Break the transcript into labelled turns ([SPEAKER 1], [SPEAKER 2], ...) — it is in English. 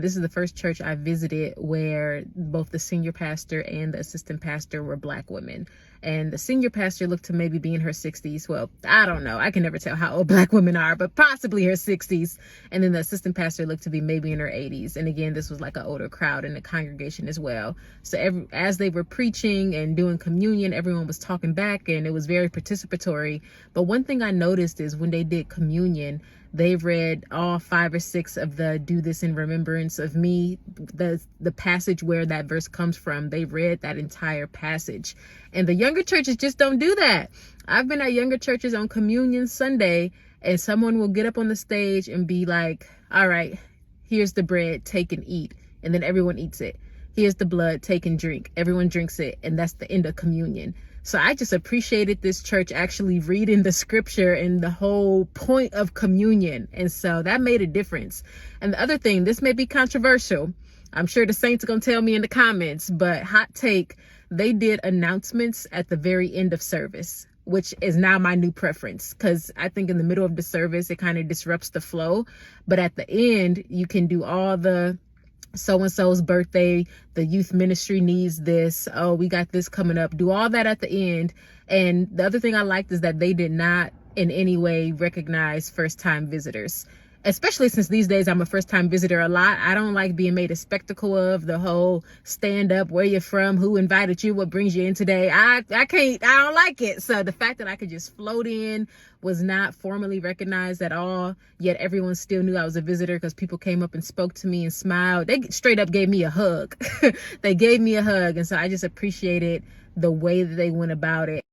[SPEAKER 1] and this is the first church I visited where both the senior pastor and the assistant pastor were Black women. And the senior pastor looked to maybe be in her 60s. Well, I don't know. I can never tell how old Black women are, but possibly her 60s. And then the assistant pastor looked to be maybe in her 80s. And again, this was like an older crowd in the congregation as well. So as they were preaching and doing communion, everyone was talking back and it was very participatory. But one thing I noticed is when they did communion, they read all 5 or 6 of the "do this in remembrance of me," the passage where that verse comes from. They read that entire passage. And the younger churches just don't do that. I've been at younger churches on Communion Sunday, and someone will get up on the stage and be like, all right, here's the bread, take and eat. And then everyone eats it. Here's the blood, take and drink. Everyone drinks it. And that's the end of communion. So I just appreciated this church actually reading the scripture and the whole point of communion. And so that made a difference. And the other thing, this may be controversial. I'm sure the saints are going to tell me in the comments, but hot take, they did announcements at the very end of service, which is now my new preference, because I think in the middle of the service, it kind of disrupts the flow. But at the end, you can do all the so-and-so's birthday, the youth ministry needs this, oh, we got this coming up, do all that at the end. And the other thing I liked is that they did not in any way recognize first-time visitors, especially since these days I'm a first-time visitor a lot. I don't like being made a spectacle of, the whole stand up, where you're from, who invited you, what brings you in today. I don't like it. So the fact that I could just float in, was not formally recognized at all, yet everyone still knew I was a visitor because people came up and spoke to me and smiled. They straight up gave me a hug. They gave me a hug. And so I just appreciated the way that they went about it.